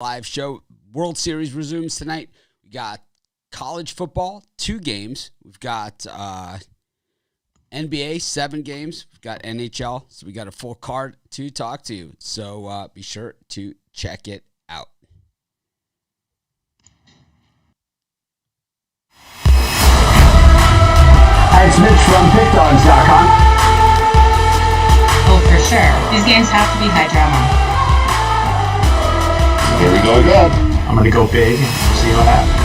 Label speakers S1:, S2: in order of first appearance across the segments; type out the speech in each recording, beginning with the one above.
S1: Live show. World Series resumes tonight. We got college football, 2 games. We've got NBA, 7 games. We've got NHL. So we got a full card to talk to you. So be sure to check it out.
S2: Hi, it's Mitch from PickDogs.com.
S3: Oh, for sure. These games have to be high drama.
S2: Here we go again.
S4: I'm going to go big and see what happens.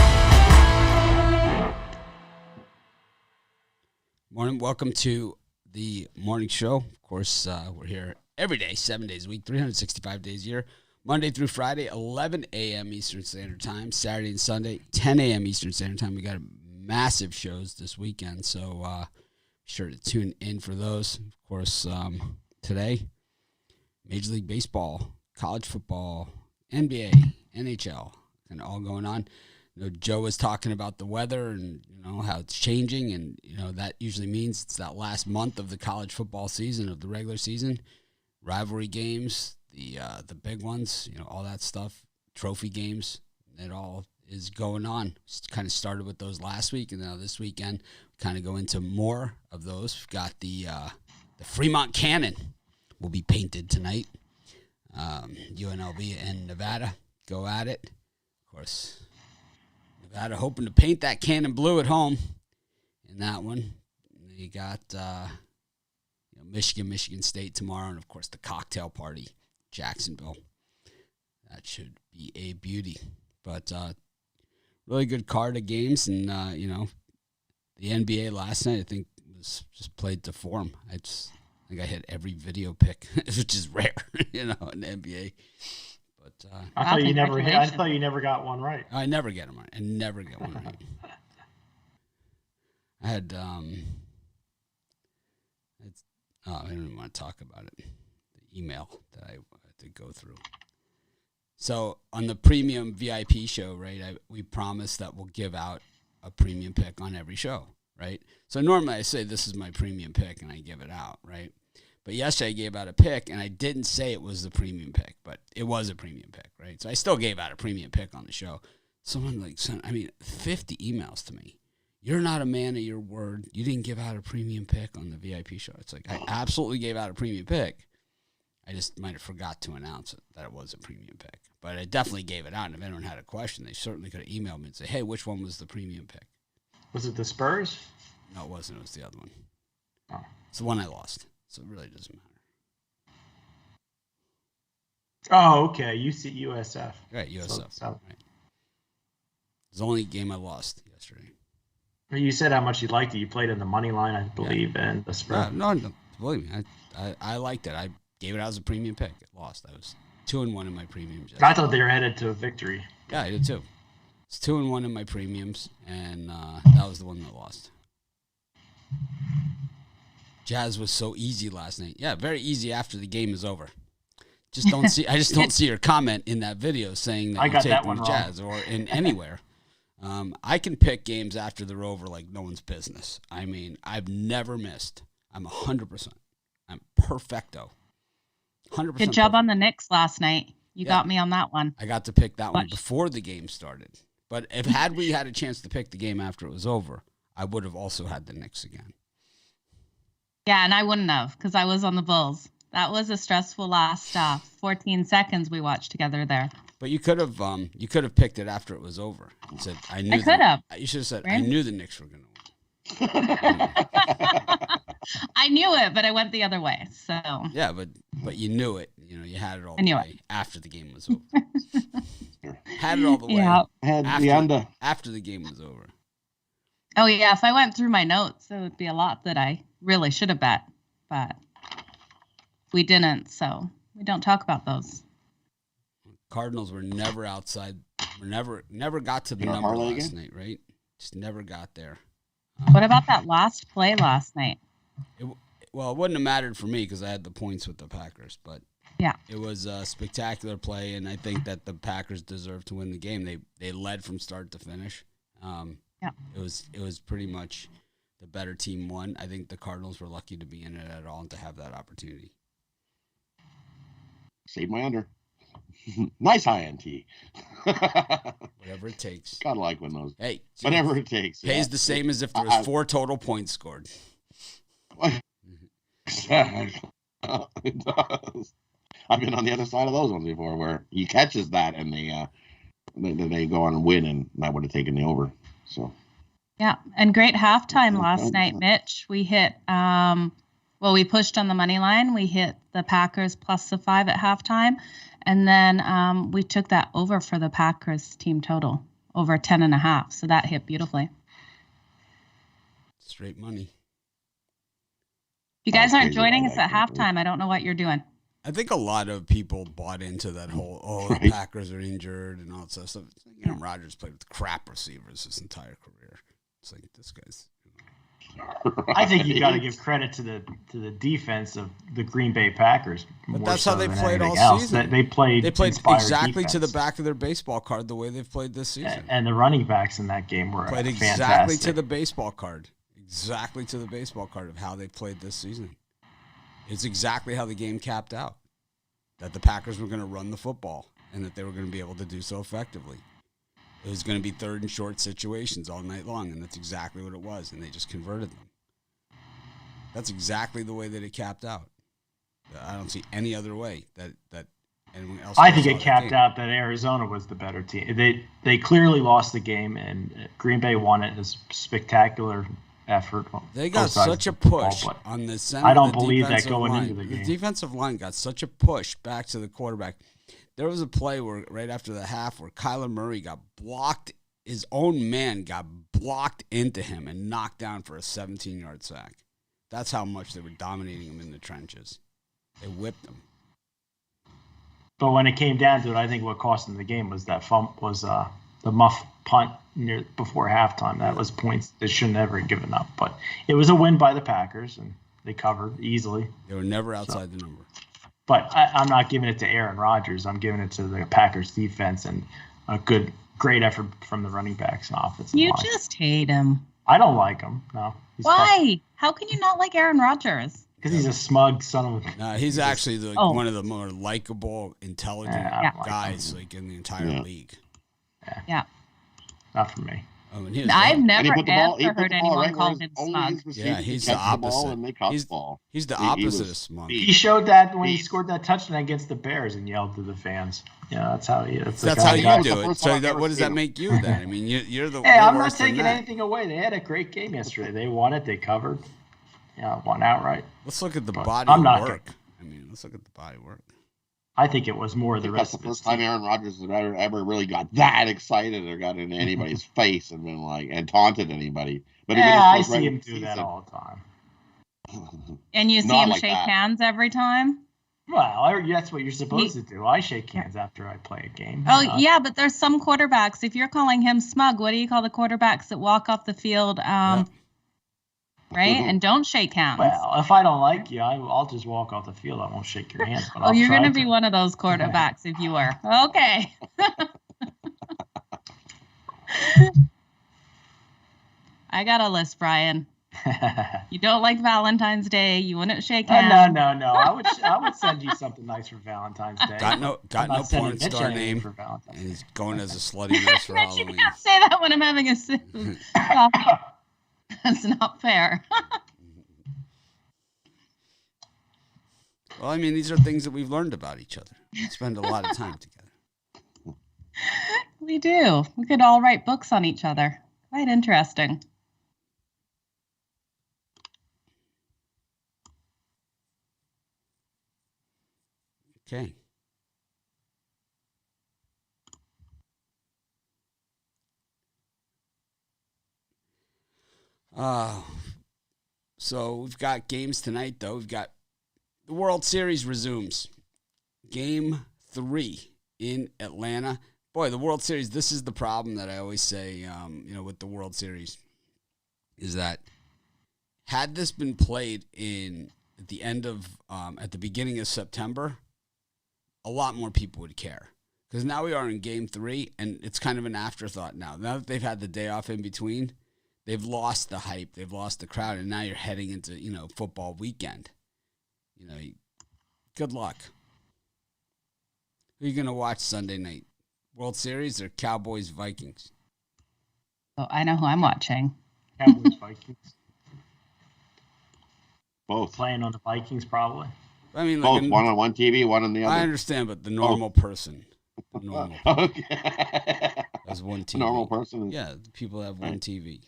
S1: Morning. Welcome to the morning show. Of course, we're here every day, 7 days a week, 365 days a year, Monday through Friday, 11 a.m. Eastern Standard Time, Saturday and Sunday, 10 a.m. Eastern Standard Time. We got massive shows this weekend, so be sure to tune in for those. Of course, today, Major League Baseball, college football, NBA, NHL, and all going on. You know, Joe was talking about the weather and, how it's changing, and, that usually means it's that last month of the college football season, of the regular season. Rivalry games, the big ones, all that stuff, trophy games, it all is going on. Kind of started with those last week, and now this weekend, kind of go into more of those. We've got the Fremont Cannon will be painted tonight. UNLV and Nevada go at it. Of course, Nevada hoping to paint that cannon blue at home in that one. And you got Michigan State tomorrow, and of course the cocktail party, Jacksonville. That should be a beauty. But really good card of games, and the NBA last night I think was just played to form. I think I hit every video pick, which is rare, in the NBA. But
S4: I thought you never got one right.
S1: I never get them right. I never get one right. I had I don't even want to talk about it. The email that I had to go through. So on the premium VIP show, right? We promised that we'll give out a premium pick on every show. Right? So normally I say this is my premium pick and I give it out, right? But yesterday I gave out a pick and I didn't say it was the premium pick, but it was a premium pick, right? So I still gave out a premium pick on the show. Someone sent 50 emails to me. You're not a man of your word. You didn't give out a premium pick on the VIP show. It's like, I absolutely gave out a premium pick. I just might have forgot to announce it, that it was a premium pick. But I definitely gave it out, and if anyone had a question, they certainly could have emailed me and say, hey, which one was the premium pick?
S4: Was it the Spurs?
S1: No, it wasn't. It was the other one.
S4: Oh.
S1: It's the one I lost, so it really doesn't matter.
S4: Oh, okay. USF.
S1: Right, USF.
S4: So.
S1: Right. It's the only game I lost yesterday.
S4: You said how much you liked it. You played in the money line, I believe, and the Spurs.
S1: No, believe me, I liked it. I gave it out as a premium pick. It lost. I was 2-1 in my premiums.
S4: I thought they were headed to a victory.
S1: Yeah, I did too. It's 2-1 in my premiums, and that was the one that lost. Jazz was so easy last night. Yeah, very easy after the game is over. I just don't see your comment in that video saying that you're taking the Jazz or in anywhere. I can pick games after they're over like no one's business. I mean, I've never missed. I'm 100%. I'm perfecto. 100%.
S3: Good job on the Knicks last night. You got me on that one.
S1: I got to pick that one before the game started. But had we had a chance to pick the game after it was over, I would have also had the Knicks again.
S3: Yeah, and I wouldn't have because I was on the Bulls. That was a stressful last 14 seconds we watched together there.
S1: But you could have picked it after it was over and said, I could have. You should have said, right? I knew the Knicks were going to win.
S3: I knew it, but I went the other way. So
S1: yeah, but you knew it. You had it all the way after the game was over. Had it all the way.
S3: Yeah.
S1: After the game was over.
S3: Oh yeah, if I went through my notes, it would be a lot that I really should have bet, but we didn't, so we don't talk about those.
S1: Cardinals were never outside. Never got to the number last night, right? Just never got there.
S3: What about that last play last night?
S1: It wouldn't have mattered for me because I had the points with the Packers, but
S3: yeah,
S1: it was a spectacular play, and I think that the Packers deserved to win the game. They led from start to finish.
S3: Yeah,
S1: it was pretty much the better team won. I think the Cardinals were lucky to be in it at all and to have that opportunity.
S2: Save my under.
S5: Nice high end tea.
S1: Whatever it takes.
S5: Kind of like when those.
S1: Hey,
S5: whatever it takes.
S1: Pays the same as if there was 4 total points scored.
S5: It does. I've been on the other side of those ones before, where he catches that and they go on and win, and that would have taken the over. So.
S3: Yeah, and great halftime last night, Mitch. We hit, we pushed on the money line. We hit the Packers plus the 5 at halftime. And then we took that over for the Packers team total, over 10.5. So that hit beautifully.
S1: Straight money.
S3: You guys aren't joining us at halftime. I don't know what you're doing.
S1: I think a lot of people bought into that whole, the Packers are injured and all that stuff. Rodgers played with crap receivers his entire career. It's like, this guy's.
S4: I think you got to give credit to the defense of the Green Bay Packers.
S1: But that's how they played all season.
S4: They played
S1: exactly
S4: defense.
S1: to the back of their baseball card the way they've played this season.
S4: And the running backs in that game were
S1: played
S4: fantastic.
S1: Exactly to the baseball card. Exactly to the baseball card of how they played this season. It's exactly how the game capped out. That the Packers were going to run the football and that they were going to be able to do so effectively. It was going to be third and short situations all night long, and that's exactly what it was, and they just converted them. That's exactly the way that it capped out. I don't see any other way that anyone else.
S4: I think it capped out that Arizona was the better team. They clearly lost the game, and Green Bay won it. It was a spectacular effort.
S1: They got such a push on the center.
S4: I don't believe that going into the game.
S1: The defensive line got such a push back to the quarterback. There was a play where right after the half where Kyler Murray got blocked. His own man got blocked into him and knocked down for a 17-yard sack. That's how much they were dominating him in the trenches. They whipped him.
S4: But when it came down to it, I think what cost them the game was the muff punt before halftime. That was points they shouldn't have ever given up. But it was a win by the Packers, and they covered easily.
S1: They were never outside the number.
S4: But I'm not giving it to Aaron Rodgers. I'm giving it to the Packers defense and a great effort from the running backs and offensive line.
S3: You just hate him.
S4: I don't like him. No.
S3: Why? How can you not like Aaron Rodgers?
S4: Because he's a smug son of a.
S1: No, he's actually one of the more likable, intelligent guys in the entire league.
S3: Yeah.
S4: Not for me.
S3: I've never ever heard anyone call him smug.
S1: Yeah, he's the opposite. He's the opposite of smug.
S4: He showed that when he scored that touchdown against the Bears and yelled to the fans. Yeah, that's how he.
S1: That's how you do it. So what does that make you then? I mean, you're the.
S4: Hey, I'm not taking anything away. They had a great game yesterday. They won it. They covered. Yeah, won outright.
S1: Let's look at the body of work. Let's look at the body of work.
S4: I think it was more the rest of
S5: the first time Aaron Rodgers has ever really got that excited or got into anybody's face and been and taunted anybody. But
S4: I see him do that all the time.
S3: And you see him shake hands every time?
S4: Well, that's what you're supposed to do. I shake hands after I play a game.
S3: Oh, yeah, but there's some quarterbacks. If you're calling him smug, what do you call the quarterbacks that walk off the field? Right? And don't shake hands.
S4: Well, if I don't like you, I'll just walk off the field. I won't shake your hand.
S3: But you're going to be one of those quarterbacks if you were. Okay. I got a list, Brian. You don't like Valentine's Day. You wouldn't shake hands.
S4: No. I would send you something nice for Valentine's Day.
S1: Got no porn star name. For Valentine's and he's going as a slutty nurse for Halloween.
S3: You can't say that when I'm having a sip. That's not fair.
S1: Well, these are things that we've learned about each other. We spend a lot of time together.
S3: We do. We could all write books on each other. Quite interesting.
S1: Okay. So we've got games tonight, though. We've got the World Series resumes. Game 3 in Atlanta. Boy, the World Series, this is the problem that I always say, with the World Series, is that had this been played at the beginning of September, a lot more people would care. Because now we are in Game 3, and it's kind of an afterthought now. Now that they've had the day off in between, they've lost the hype, they've lost the crowd, and now you're heading into, football weekend. Good luck. Who are you going to watch Sunday night? World Series or Cowboys Vikings?
S3: Oh, I know who I'm watching.
S4: Cowboys, Vikings.
S5: Both.
S4: Playing on the Vikings, probably.
S1: I mean, like
S5: Both. One on one TV, one on the other.
S1: I understand, but the normal person. The normal
S5: Okay.
S1: has one TV.
S5: Normal person.
S1: Yeah, the people have one TV.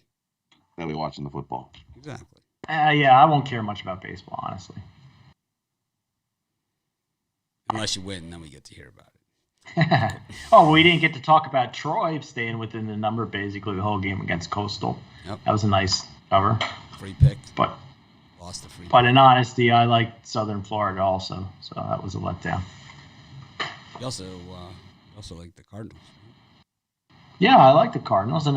S5: They'll be watching the football.
S1: Exactly.
S4: Yeah, I won't care much about baseball, honestly.
S1: Unless you win, then we get to hear about it.
S4: Oh, we didn't get to talk about Troy staying within the number basically the whole game against Coastal.
S1: Yep.
S4: That was a nice cover.
S1: Free pick.
S4: But
S1: Lost the free
S4: but
S1: pick.
S4: in honesty, I liked Southern Florida also, so that was a letdown.
S1: You also like the Cardinals. Right?
S4: Yeah, I like the Cardinals, and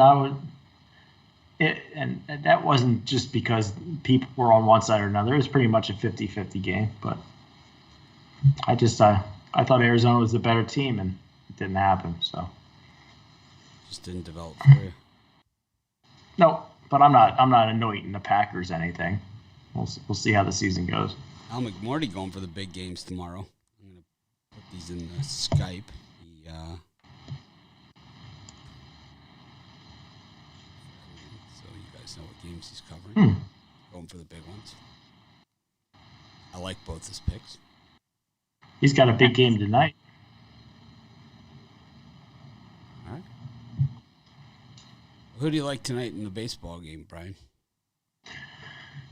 S4: and that wasn't just because people were on one side or another. It was pretty much a 50-50 game, but I thought Arizona was the better team, and it didn't happen. So
S1: Just didn't develop for you.
S4: no, but I'm not anointing the Packers anything. We'll see how the season goes.
S1: Al McMorty going for the big games tomorrow. I'm going to put these in the Skype. So you guys know what games he's covering. Going for the big ones. I like both his picks.
S4: He's got a big game tonight.
S1: All right. Who do you like tonight in the baseball game, Brian?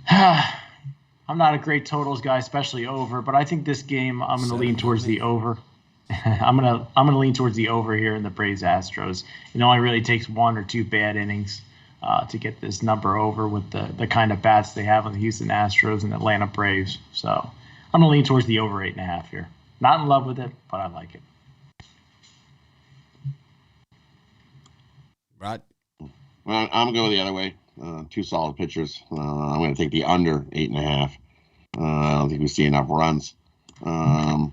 S4: I'm not a great totals guy, especially over, but I think this game I'm going to lean towards the over. I'm gonna lean towards the over here in the Braves Astros. It only really takes one or two bad innings to get this number over with the kind of bats they have on the Houston Astros and Atlanta Braves. So I'm gonna lean towards the over 8.5 here. Not in love with it, but I like it.
S1: Rod?
S5: Well, I'm going to go the other way. Two solid pitchers. I'm going to take the under 8.5. I don't think we see enough runs. No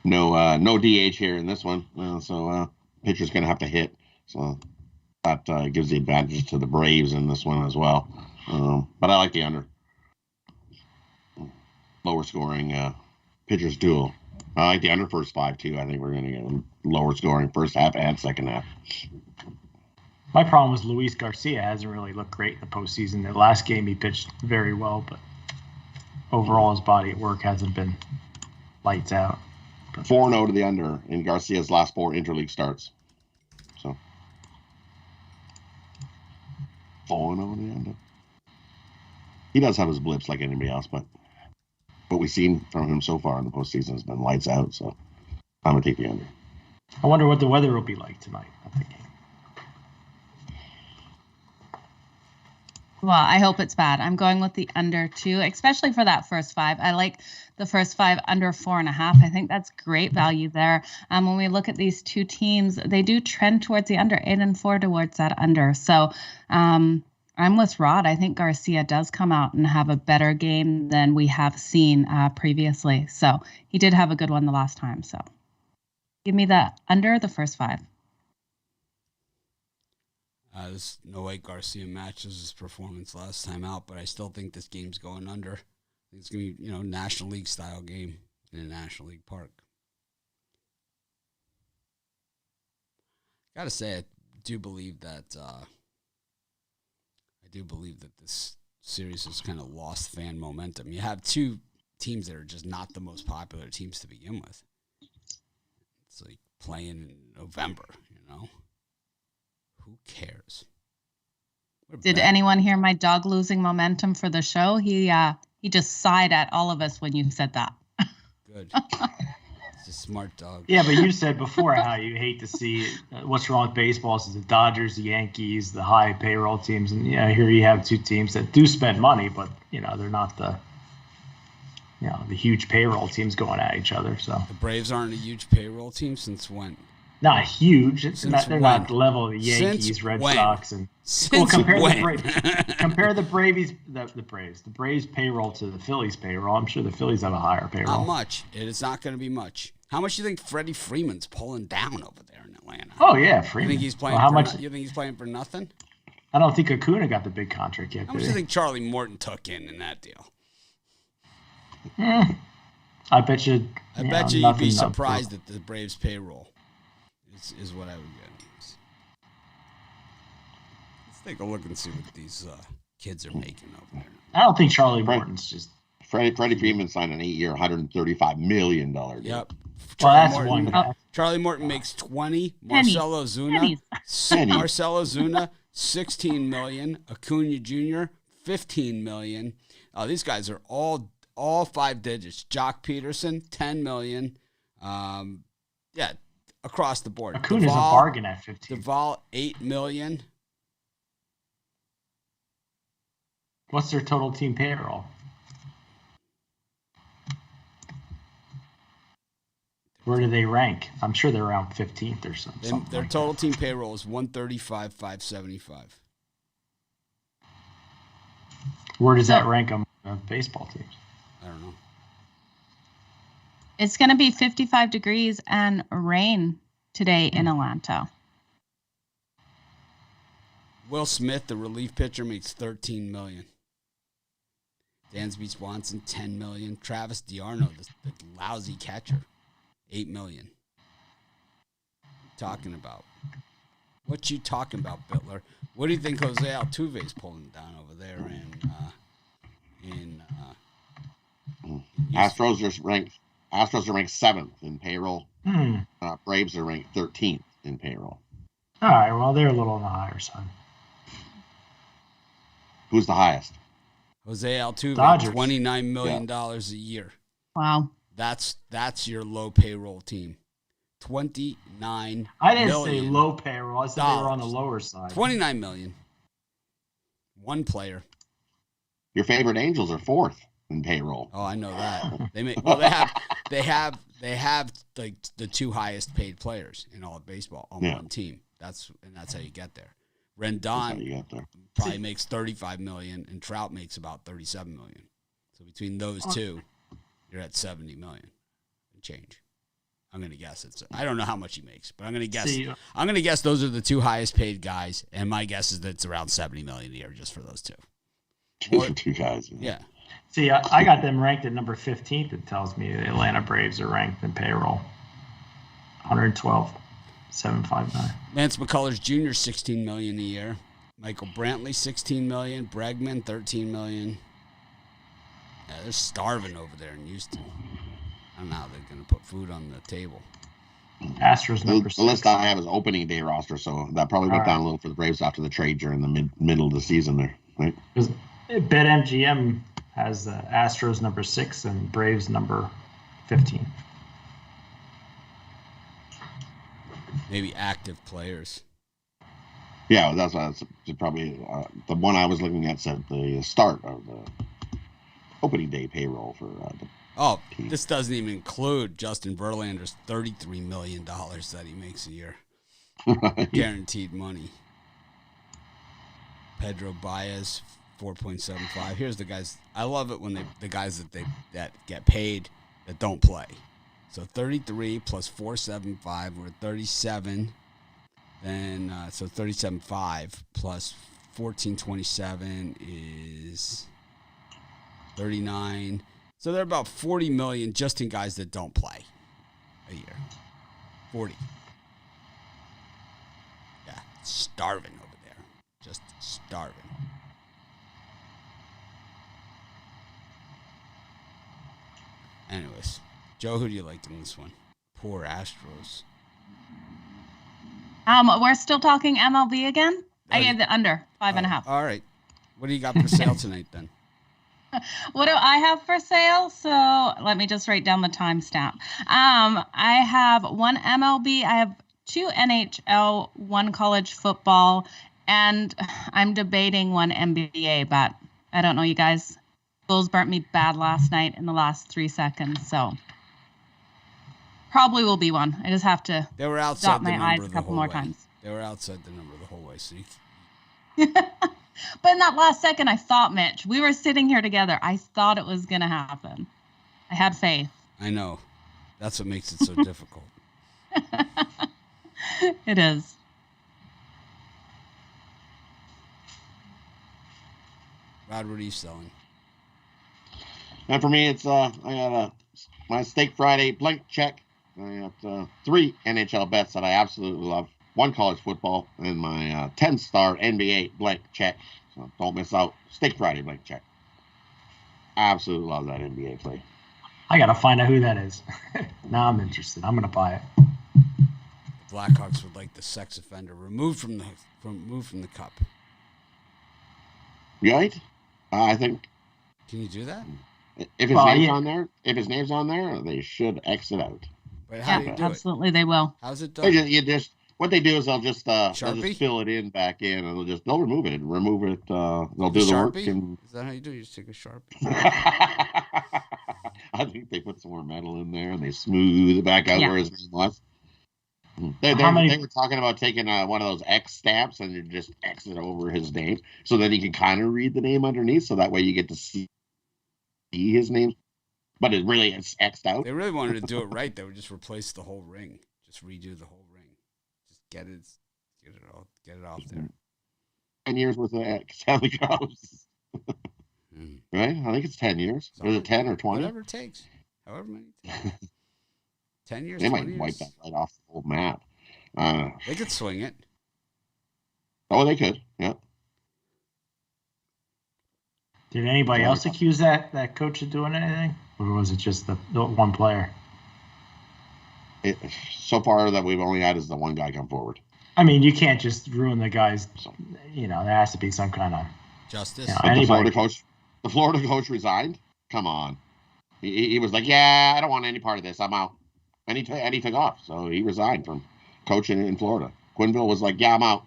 S5: DH here in this one. So pitcher's going to have to hit. So that gives the advantage to the Braves in this one as well. But I like the under. Lower scoring pitchers duel. I like the under first 5 too. I think we're going to get lower scoring first half and second half.
S4: My problem was Luis Garcia hasn't really looked great in the postseason. The last game he pitched very well, but overall his body at work hasn't been lights out.
S5: 4-0 to the under in Garcia's last 4 interleague starts. So 4-0 to the under. He does have his blips like anybody else, but what we've seen from him so far in the postseason has been lights out. So I'm gonna take the under.
S4: I wonder what the weather will be like tonight at the game.
S3: Well, I hope it's bad. I'm going with the under 2, especially for that first 5. I like the first 5 under 4.5. I think that's great value there. When we look at these two teams, they do trend towards the under 8 and 4 towards that under. So I'm with Rod. I think Garcia does come out and have a better game than we have seen previously. So he did have a good one the last time. So give me the under the first 5.
S1: There's no way Garcia matches his performance last time out, but I still think this game's going under. I think it's going to be, National League style game in a National League park. Got to say, I do believe that this series has kind of lost fan momentum. You have two teams that are just not the most popular teams to begin with. It's like playing in November, Who cares?
S3: Did anyone hear my dog losing momentum for the show? He just sighed at all of us when you said that.
S1: Good. It's a smart dog.
S4: Yeah, but you said before how you hate to see what's wrong with baseball is the Dodgers, the Yankees, the high payroll teams, and here you have two teams that do spend money, but they're not the huge payroll teams going at each other. So
S1: The Braves aren't a huge payroll team since when?
S4: not huge. They're
S1: when?
S4: not the level of the Yankees,
S1: Since
S4: Red
S1: when?
S4: Sox, and compare the Braves payroll to the Phillies payroll. I'm sure the Phillies have a higher payroll.
S1: Not much. It is not going to be much. How much do you think Freddie Freeman's pulling down over there in Atlanta?
S4: Oh yeah,
S1: You
S4: Freeman.
S1: think he's playing? You think he's playing for nothing?
S4: I don't think Acuna got the big contract yet.
S1: How much do you think Charlie Morton took in that deal?
S4: I bet you.
S1: I bet you'd be surprised at the Braves payroll. Is what I would get. Let's take a look and see what these kids are making over there.
S4: I don't think Charlie Morton's just.
S5: Freddie Freeman signed an 8-year, $135 million deal.
S1: Yep.
S4: Well, that's one guy.
S1: Charlie Morton makes 20.
S3: Pennies.
S1: Marcelo Zuna, $16 million. Acuna Jr., $15 million. These guys are all 5 digits. Jock Peterson, $10 million. Across the board.
S4: Acuna's a bargain at 15.
S1: Duvall, $8 million.
S4: What's their total team payroll? Where do they rank? I'm sure they're around 15th or something.
S1: Their total team payroll is $135,575.
S4: Where does that rank on baseball teams?
S1: I don't know.
S3: It's going to be 55 degrees and rain today in Atlanta.
S1: Will Smith, the relief pitcher, makes $13 million. Dansby Swanson, $10 million. Travis DiArno, the lousy catcher, $8 million. Talking about. What you talking about, Bitler? What do you think Jose Altuve's pulling down over there in
S5: Astros are ranked 7th in payroll. Braves are ranked 13th in payroll.
S4: All right, well, they're a little on the higher side.
S5: Who's the highest?
S1: Jose Altuve,
S4: Dodgers.
S1: $29 million a year.
S3: Wow.
S1: That's your low payroll team. $29
S4: I didn't
S1: million.
S4: say low payroll. I said they were on the lower side.
S1: $29 million. One player.
S5: Your favorite Angels are 4th in payroll.
S1: Oh, I know that. They have like the 2 highest paid players in all of baseball on one team. That's how you get there. Rendon probably makes $35 million, and Trout makes about $37 million. So between those two, you're at $70 million and change. I'm gonna guess I don't know how much he makes, but I'm gonna guess. I'm gonna guess those are the 2 highest paid guys, and my guess is that it's around $70 million a year just for those 2.
S5: Two guys.
S1: Yeah.
S4: See, I got them ranked at number 15th. It tells me the Atlanta Braves are ranked in payroll. 112,759.
S1: Lance McCullers Jr. $16 million a year. Michael Brantley $16 million. Bregman $13 million. Yeah, they're starving over there in Houston. I don't know how they're going to put food on the table.
S4: Astros number 6.
S5: The list I have is opening day roster, so that probably went down a little for the Braves after the trade during the middle of the season there, right?
S4: BetMGM has the Astros number 6 and Braves number 15.
S1: Maybe active players.
S5: Yeah, that's probably the one I was looking at said the start of the opening day payroll for the team.
S1: This doesn't even include Justin Verlander's $33 million that he makes a year. Guaranteed money. Pedro Baez, 4.75. Here's the guys. I love it when the guys that get paid that don't play. So 33 plus 475, we're 37. Then so 37.5 plus 1427 is 39. So they're about 40 million just in guys that don't play a year. 40. Yeah, starving over there. Just starving. Anyways, Joe, who do you like in this one? Poor Astros.
S3: We're still talking MLB again? I gave the under 5.5.
S1: All right. What do you got for sale tonight then?
S3: What do I have for sale? So let me just write down the timestamp. I have 1 MLB, I have 2 NHL, 1 college football, and I'm debating 1 NBA, but I don't know, you guys. Bulls burnt me bad last night in the last 3 seconds, so probably will be 1. I just have to
S1: They were outside
S3: dot
S1: the
S3: my
S1: number
S3: I's a
S1: the
S3: couple
S1: whole
S3: more
S1: way.
S3: times.
S1: They were outside the number the whole way. So
S3: But in that last second, I thought, Mitch, we were sitting here together. I thought it was going to happen. I had faith.
S1: I know. That's what makes it so difficult.
S3: It is.
S1: Rod, what are you selling?
S5: And for me, it's I got my Steak Friday blank check. I got 3 NHL bets that I absolutely love. 1 college football and my 10-star NBA blank check. So don't miss out. Steak Friday blank check. Absolutely love that NBA play.
S4: I gotta find out who that is. Now I'm interested. I'm gonna buy it.
S1: The Blackhawks would like the sex offender removed from the cup.
S5: Right? I think.
S1: Can you do that?
S5: If his name's on there, they should exit out.
S1: But how do you do
S3: absolutely, they will.
S1: How's it done?
S5: What they do is they'll just
S1: Sharpie?
S5: fill it in back in, and they'll remove it. They'll do the work. And...
S1: Is that how you do it? You just take a Sharpie?
S5: I think they put some more metal in there, and they smooth it back out where his name was. They were talking about taking one of those X stamps and you just X it over his name, so then you can kind of read the name underneath, so that way you get to see his name, but it really is X'd out.
S1: They really wanted to do it right. They would just replace the whole ring, just redo the whole ring. Get it off there.
S5: 10 years worth of Stanley Cups. Right? I think it's 10 years. Or is it 10 or 20?
S1: Whatever it takes. However many it takes. 10 years,
S5: They
S1: 20
S5: might
S1: years.
S5: wipe that right off the whole map.
S1: They could swing it.
S5: Oh, they could. Yeah.
S4: Did anybody else accuse that coach of doing anything? Or was it just the one player?
S5: So far that we've only had is the one guy come forward.
S4: I mean, you can't just ruin the guy's, there has to be some kind of
S1: justice.
S5: The Florida coach resigned. Come on. He was like, yeah, I don't want any part of this. I'm out. And he took off. So he resigned from coaching in Florida. Quinville was like, yeah, I'm out.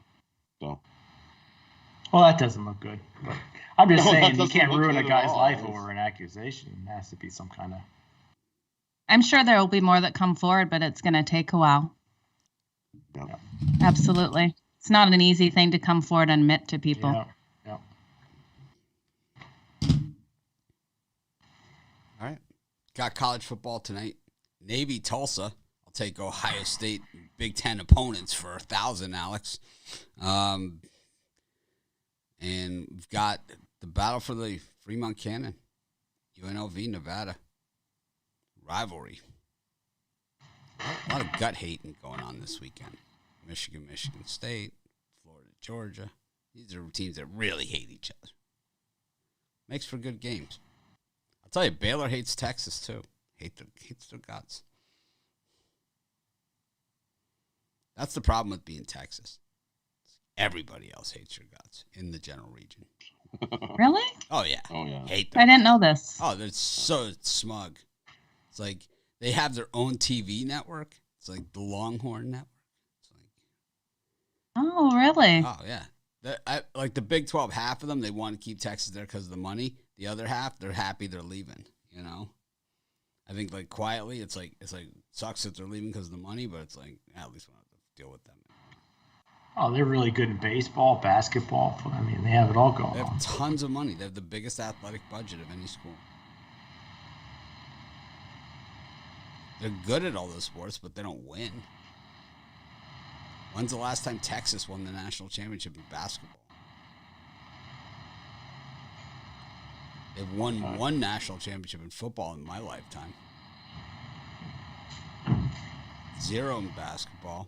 S5: So.
S4: Well, that doesn't look good. But I'm just saying you can't ruin a
S5: good
S4: guy's
S5: at all.
S4: life over an accusation. It has to be some kind of.
S3: I'm sure there will be more that come forward, but it's going to take a while.
S5: Yeah.
S3: Absolutely. It's not an easy thing to come forward and admit to people.
S4: Yeah.
S1: All right. Got college football tonight. Navy Tulsa. I'll take Ohio State Big Ten opponents for 1,000, Alex. And we've got the battle for the Fremont Cannon. UNLV, Nevada. Rivalry. A lot of gut hating going on this weekend. Michigan State, Florida, Georgia. These are teams that really hate each other. Makes for good games. I'll tell you, Baylor hates Texas too. Hates their guts. That's the problem with being Texas. Everybody else hates your guts in the general region.
S3: Really?
S1: Oh yeah. Hate them.
S3: I didn't know this.
S1: Oh, they're so smug. It's like they have their own TV network. It's like the Longhorn Network. It's like,
S3: Oh, really?
S1: oh yeah. Like the Big 12, half of them they want to keep Texas there because of the money. The other half, they're happy they're leaving. I think like quietly, it's like sucks that they're leaving because of the money, but it's like at least we don't have to deal with them.
S4: Oh, they're really good in baseball, basketball. I mean, they have it all going
S1: They
S4: on.
S1: have tons of money. They have the biggest athletic budget of any school. They're good at all those sports, but they don't win. When's the last time Texas won the national championship in basketball? They've won one national championship in football in my lifetime. 0 in basketball.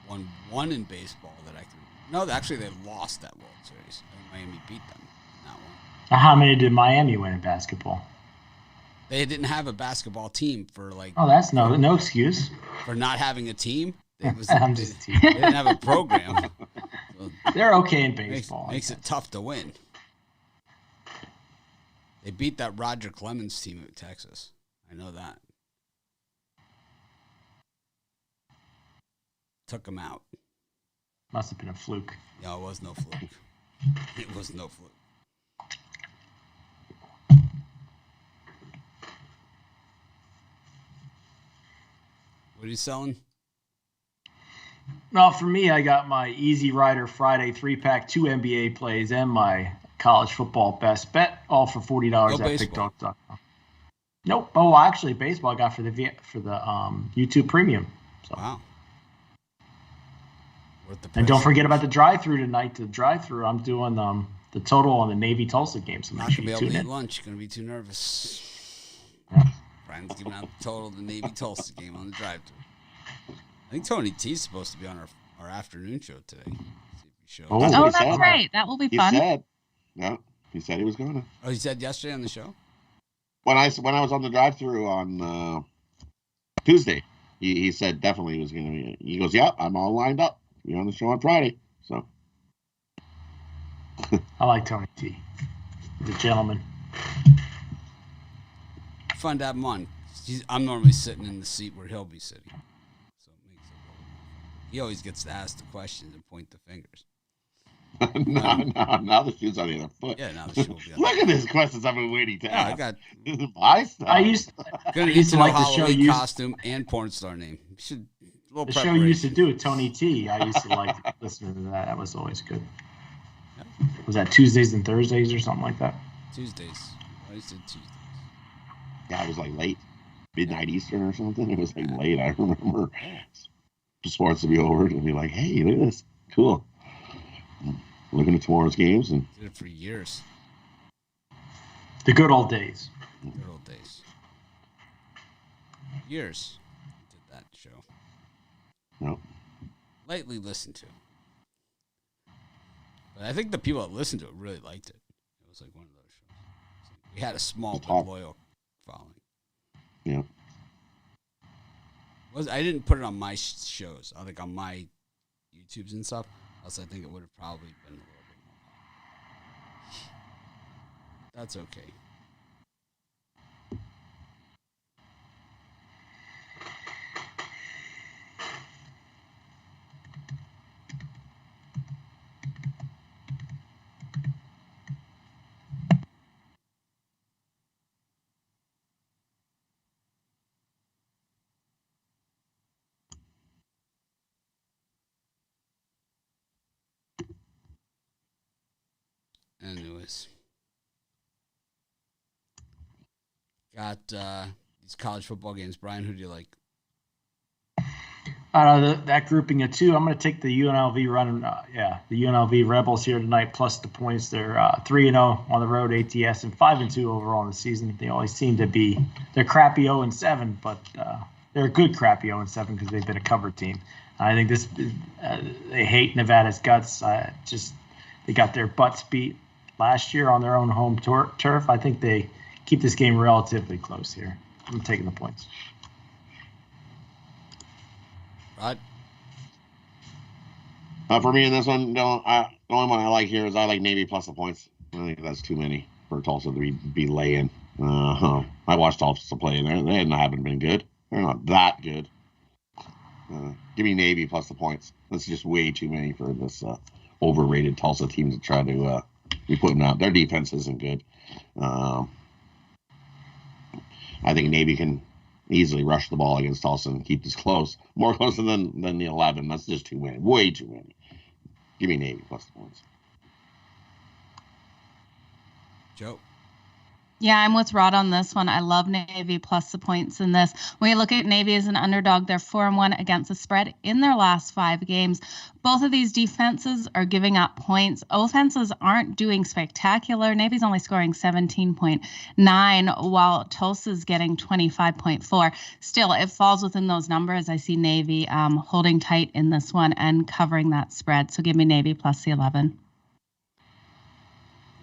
S1: Won 1 in baseball that I can. No, actually, they lost that World Series. Miami beat them in that one.
S4: How many did Miami win in basketball?
S1: They didn't have a basketball team for like.
S4: Oh, that's no excuse.
S1: For not having a team.
S4: I'm just teasing.
S1: They didn't have a program. So
S4: They're okay in baseball.
S1: makes it tough to win. They beat that Roger Clemens team at Texas. I know that. Took them out.
S4: Must have been a fluke.
S1: No, it was no fluke. It was no fluke. What are you selling?
S4: Well, for me, I got my Easy Rider Friday 3-pack, 2 NBA plays, and my college football best bet, all for $40 at PickDogs.com. Nope. Oh, actually, baseball I got for the YouTube Premium. So.
S1: Wow.
S4: And don't forget about the drive-through tonight. The drive-through, I'm doing the total on the Navy Tulsa game. So
S1: not
S4: make sure
S1: gonna be
S4: you
S1: able
S4: tune
S1: to eat
S4: in.
S1: lunch. Gonna be too nervous.
S4: Yeah.
S1: Brian's giving out the total of the Navy Tulsa game on the drive-thru. I think Tony T's supposed to be on our afternoon show today. See if he shows.
S3: Oh, that's right. That will be fun.
S5: He said he was going to.
S1: Oh, he said yesterday on the show?
S5: When I was on the drive-thru on Tuesday, he said definitely he was going to be. He goes, "Yeah, I'm all lined up. Be on the show on Friday." So
S4: I like Tony T. He's a gentleman.
S1: Fun to have him on. I'm normally sitting in the seat where he'll be sitting, so it makes it a little more fun. He always gets to ask the questions and point the fingers.
S5: Now the shoe's on the other foot.
S1: Yeah, now the shoe will be on
S5: Look at these questions I've been waiting to ask.
S1: I got.
S4: I used to like the show.
S1: Costume and porn star name.
S4: The show you used to do with Tony T. I used to like listening to that. That was always good. Yeah. Was that Tuesdays and Thursdays or something like that?
S1: Tuesdays. I used to Tuesdays.
S5: Yeah, it was like late, midnight Eastern or something. It was like late. I remember sports to be over and be like, "Hey, look at this, cool." Looking at tomorrow's games and
S1: did it for years.
S4: The good old days.
S1: Good old days. Years. Did that show.
S5: Nope.
S1: Lightly listened to. But I think the people that listened to it really liked it. It was like one of those shows. We had a small but loyal following.
S5: Yeah.
S1: I didn't put it on my shows. I think on my YouTubes and stuff. Else I think it would have probably been a little bit more. That's okay. Anyways, got these college football games. Brian, who do you like?
S4: That grouping of two, I'm going to take the UNLV running. The UNLV Rebels here tonight, plus the points. They're 3-0 on the road ATS and 5-2 overall in the season. They always seem to be. They're crappy 0-7, but they're a good crappy 0-7 because they've been a covered team. I think this. They hate Nevada's guts. They got their butts beat last year on their own home turf. I think they keep this game relatively close here. I'm taking the points.
S1: Rod?
S5: For me in this one, the only one I like here is I like Navy plus the points. I think that's too many for Tulsa to be laying. I watched Tulsa play, and they haven't been good. They're not that good. Give me Navy plus the points. That's just way too many for this overrated Tulsa team to try to be putting out. Their defense isn't good. I think Navy can easily rush the ball against Tulsa and keep this close. More closer than the 11. That's just too many. Way too many. Give me Navy plus the points.
S1: Joe?
S3: Yeah, I'm with Rod on this one. I love Navy plus the points in this. When you look at Navy as an underdog, they're 4-1 against the spread in their last 5 games. Both of these defenses are giving up points. Offenses aren't doing spectacular. Navy's only scoring 17.9, while Tulsa's getting 25.4. Still, it falls within those numbers. I see Navy holding tight in this one and covering that spread. So give me Navy plus the 11.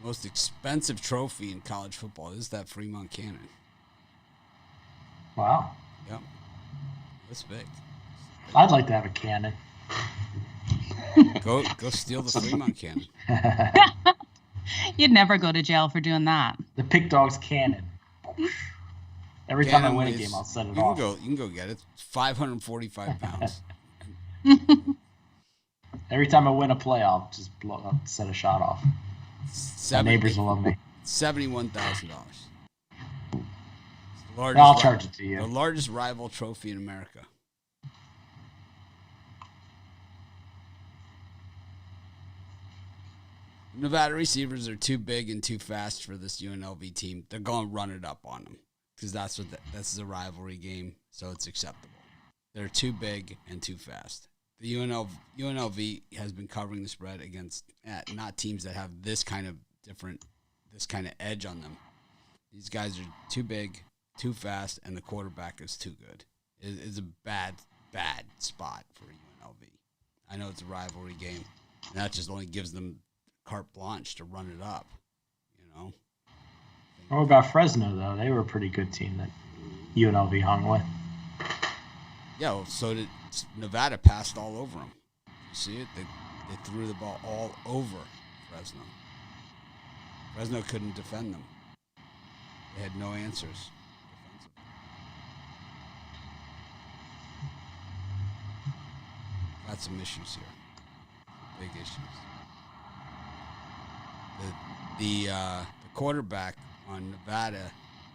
S1: Most expensive trophy in college football is that Fremont Cannon.
S4: Wow.
S1: Yep. That's big.
S4: I'd like to have a cannon.
S1: Go steal the Fremont Cannon.
S3: You'd never go to jail for doing that.
S4: The Pick Dog's cannon. Every time I win a game, I'll set it off.
S1: You can go get it. It's 545 pounds.
S4: Every time I win a play, I'll just set a shot off. My neighbors will love me.
S1: $71,000.
S4: I'll charge it to you.
S1: The largest rival trophy in America. Nevada receivers are too big and too fast for this UNLV team. They're going to run it up on them because that's a rivalry game, so it's acceptable. They're too big and too fast. The UNLV has been covering the spread against not teams that have this kind of edge on them. These guys are too big, too fast, and the quarterback is too good. It's a bad spot for UNLV. I know it's a rivalry game, and that just only gives them carte blanche to run it up, you know.
S4: What about Fresno, though? They were a pretty good team that UNLV hung with.
S1: Yeah, well, so did Nevada. Passed all over them. You see it? They threw the ball all over Fresno. Fresno couldn't defend them. They had no answers defensively. Got some issues here. Big issues. The quarterback on Nevada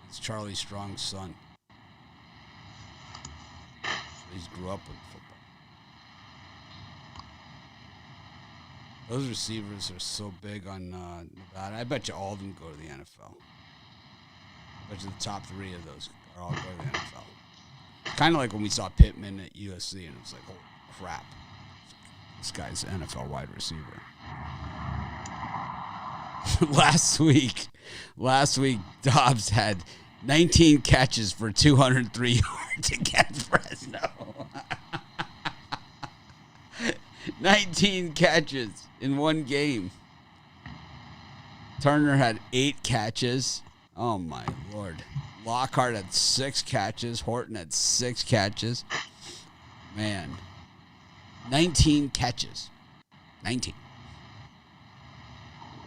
S1: is Charlie Strong's son. So he's grew up with football. Those receivers are so big on Nevada. I bet you all of them go to the NFL. I bet you the top 3 of those are all go to the NFL. Kind of like when we saw Pittman at USC, and it was like, oh, crap. This guy's an NFL wide receiver. Last week, Dobbs had 19 catches for 203 yards against Fresno. 19 catches in one game. Turner had 8 catches. Oh, my Lord. Lockhart had 6 catches. Horton had 6 catches. Man. 19 catches. 19.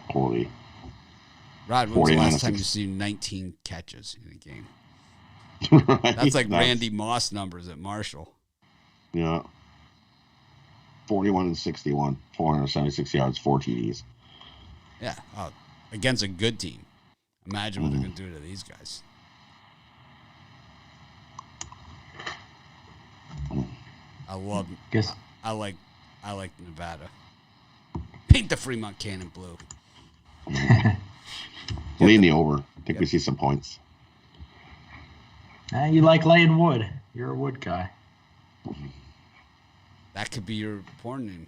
S5: Holy.
S1: Rod, when's the last time you see 19 catches in a game?
S5: Right?
S1: That's like Randy Moss numbers at Marshall.
S5: Yeah. 41 and 61, 476 yards, 4 TDs.
S1: Yeah, against a good team. Imagine what they're going to do to these guys. I like Nevada. Paint the Fremont Cannon blue.
S5: Lean the over. I think we see some points.
S4: You like laying wood. You're a wood guy.
S1: That could be your porn name.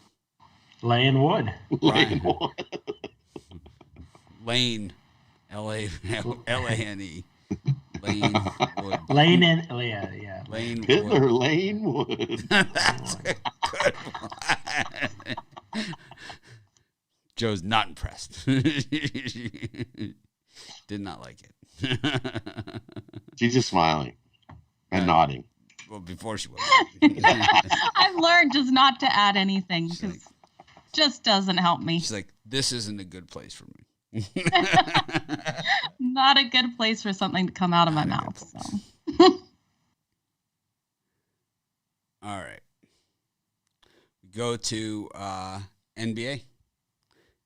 S4: Laying wood.
S5: Laying wood.
S1: Lane. L-A-N-E. Lane Wood.
S4: Lane in. Yeah.
S1: Lane
S5: Hitler
S1: Wood.
S5: Lane Wood.
S1: That's a good one. Joe's not impressed. Did not like it.
S5: She's just smiling and nodding.
S1: Well, before she was.
S3: I've learned just not to add anything because just doesn't help me.
S1: She's like, this isn't a good place for me.
S3: Not a good place for something to come out of my mouth. So.
S1: All right. We go to NBA.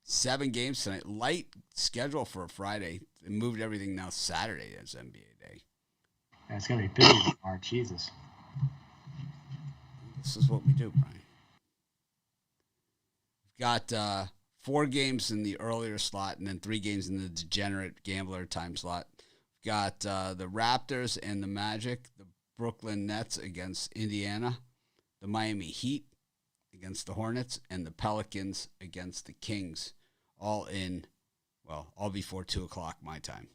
S1: 7 games tonight. Light schedule for a Friday. They moved everything now Saturday as NBA Day.
S4: It's going to be busy tomorrow. Jesus.
S1: This is what we do, Brian. We've got 4 games in the earlier slot and then 3 games in the degenerate gambler time slot. We've got the Raptors and the Magic, the Brooklyn Nets against Indiana, the Miami Heat against the Hornets, and the Pelicans against the Kings, all before 2 o'clock my time.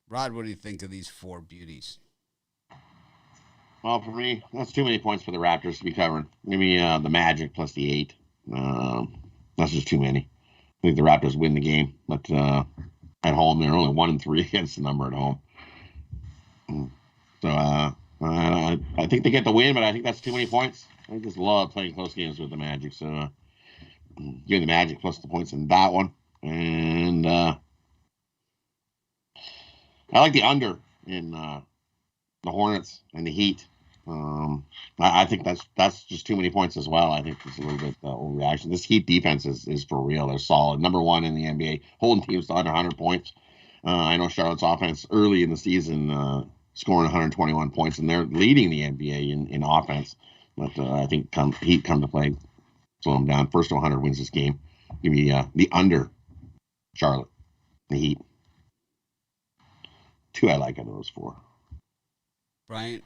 S1: Rod, what do you think of these 4 beauties?
S5: Well, for me, that's too many points for the Raptors to be covering. Give me the Magic plus the 8. That's just too many. I think the Raptors win the game, but at home they're only 1-3 against the number at home. So I think they get the win, but I think that's too many points. I just love playing close games with the Magic, so give the Magic plus the points in that one. And I like the under in the Hornets and the Heat. I think that's just too many points as well. I think it's a little bit overreaction. This Heat defense is for real. They're solid. Number 1 in the NBA, holding teams to under 100 points. I know Charlotte's offense early in the season scoring 121 points, and they're leading the NBA in offense. But I think Heat come to play, slow them down. First to 100 wins this game. Give me the under, Charlotte, the Heat. 2 I like out of those 4.
S1: Brian?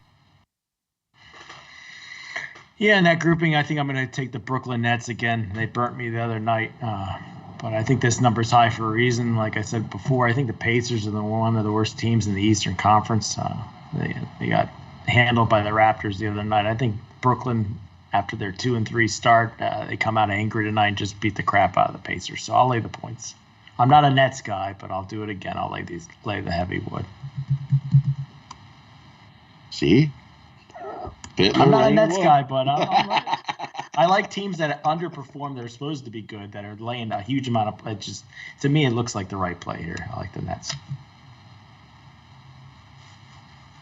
S4: Yeah, in that grouping, I think I'm going to take the Brooklyn Nets again. They burnt me the other night. But I think this number's high for a reason. Like I said before, I think the Pacers are one of the worst teams in the Eastern Conference. They got handled by the Raptors the other night. I think Brooklyn, after their 2-3 start, they come out angry tonight and just beat the crap out of the Pacers. So I'll lay the points. I'm not a Nets guy, but I'll do it again. I'll lay the heavy wood.
S5: See?
S4: I'm not a Nets guy, but I like teams that underperform. They're supposed to be good, that are laying a huge amount of play. Just to me, it looks like the right play here. I like the Nets.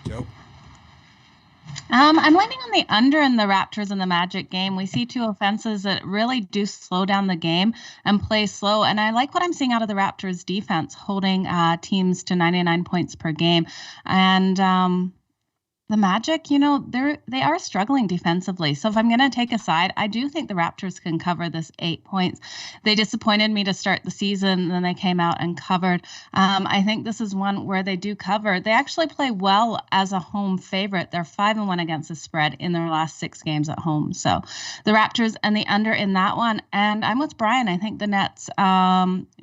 S1: Joe?
S3: I'm leaning on the under in the Raptors and the Magic game. We see two offenses that really do slow down the game and play slow. And I like what I'm seeing out of the Raptors defense, holding teams to 99 points per game. And the Magic, they are struggling defensively. So if I'm going to take a side, I do think the Raptors can cover this 8 points. They disappointed me to start the season, then they came out and covered. I think this is one where they do cover. They actually play well as a home favorite. They're 5-1 against the spread in their last 6 games at home. So the Raptors and the under in that one. And I'm with Brian. I think the Nets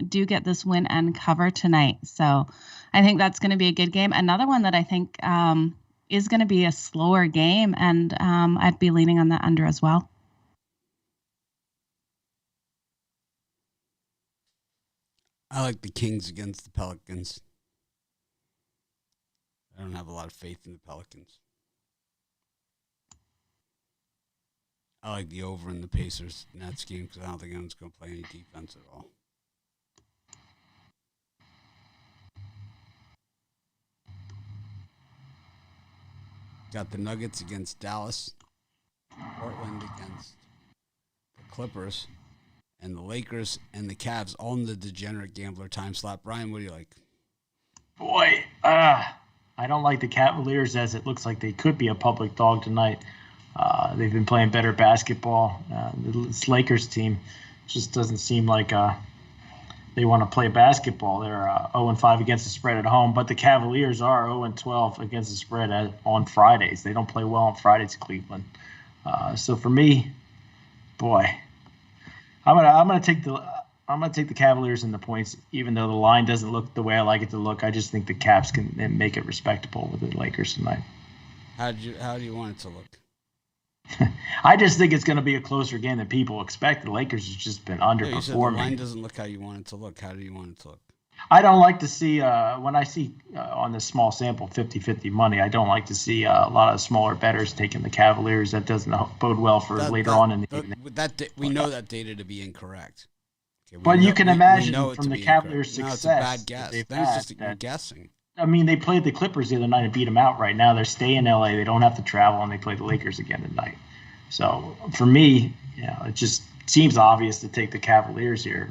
S3: do get this win and cover tonight. So I think that's going to be a good game. Another one that I think is going to be a slower game, and I'd be leaning on that under as well.
S1: I like the Kings against the Pelicans. I don't have a lot of faith in the Pelicans. I like the over in the Pacers Nets game because I don't think anyone's going to play any defense at all. Got the Nuggets against Dallas, Portland against the Clippers, and the Lakers and the Cavs, all in the degenerate gambler time slot. Brian, what do you like?
S4: Boy, I don't like the Cavaliers, as it looks like they could be a public dog tonight. They've been playing better basketball. This Lakers team just doesn't seem like they want to play basketball. They're 0-5 against the spread at home, but the Cavaliers are 0-12 against the spread on Fridays. They don't play well on Fridays, Cleveland. So for me, boy, I'm gonna take the Cavaliers in the points, even though the line doesn't look the way I like it to look. I just think the Cavs can make it respectable with the Lakers tonight.
S1: How do you want it to look?
S4: I just think it's going to be a closer game than people expect. The Lakers have just been underperforming.
S1: You said the line doesn't look how you want it to look. How do you want it to look?
S4: I don't like to see, when I see on this small sample 50-50 money, I don't like to see a lot of smaller bettors taking the Cavaliers. That doesn't bode well for later on in the evening.
S1: We know that data to be incorrect. Okay,
S4: but you can imagine from the Cavaliers' success.
S1: No, it's a bad guess. That's just guessing.
S4: I mean, they played the Clippers the other night and beat them out. Right now, they're staying in LA. They don't have to travel, and they play the Lakers again tonight. So for me, it just seems obvious to take the Cavaliers here.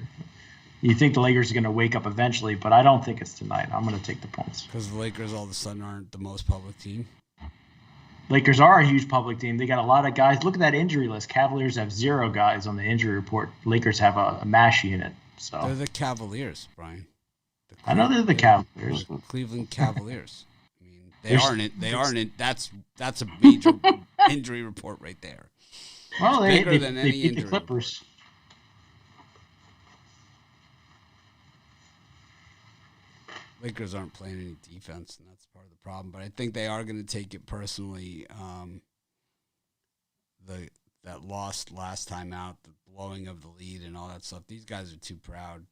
S4: You think the Lakers are going to wake up eventually, but I don't think it's tonight. I'm going to take the points.
S1: Because the Lakers all of a sudden aren't the most public team.
S4: Lakers are a huge public team. They got a lot of guys. Look at that injury list. Cavaliers have 0 guys on the injury report. Lakers have a mash unit. So
S1: they're the Cavaliers, Brian.
S4: I know they're the Cavaliers.
S1: Cleveland Cavaliers. I mean, they aren't. That's a major injury report right there.
S4: Well, they
S1: bigger than any
S4: beat the
S1: injury
S4: Clippers.
S1: Report. Lakers aren't playing any defense, and that's part of the problem. But I think they are going to take it personally. That loss last time out, the blowing of the lead, and all that stuff. These guys are too proud.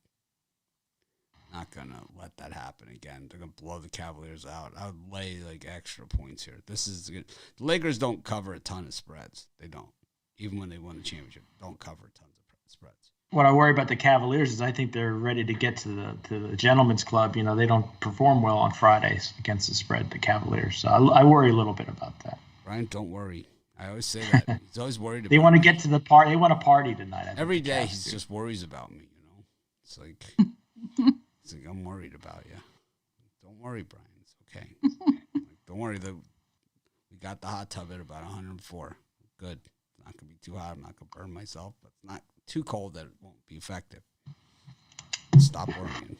S1: Not gonna let that happen again. They're gonna blow the Cavaliers out. I would lay extra points here. This is good. The Lakers don't cover a ton of spreads. They don't, even when they won the championship. Don't cover tons of spreads.
S4: What I worry about the Cavaliers is I think they're ready to get to the gentleman's club. They don't perform well on Fridays against the spread. The Cavaliers. So I worry a little bit about that.
S1: Brian, don't worry. I always say that. He's always worried about
S4: They want to get to the party. They want to party tonight.
S1: Every day he just worries about me. It's like. It's like, I'm worried about you. Don't worry, Brian. It's okay. Don't worry. We got the hot tub at about 104. Good. It's not going to be too hot. I'm not going to burn myself, but it's not too cold that it won't be effective. Stop worrying.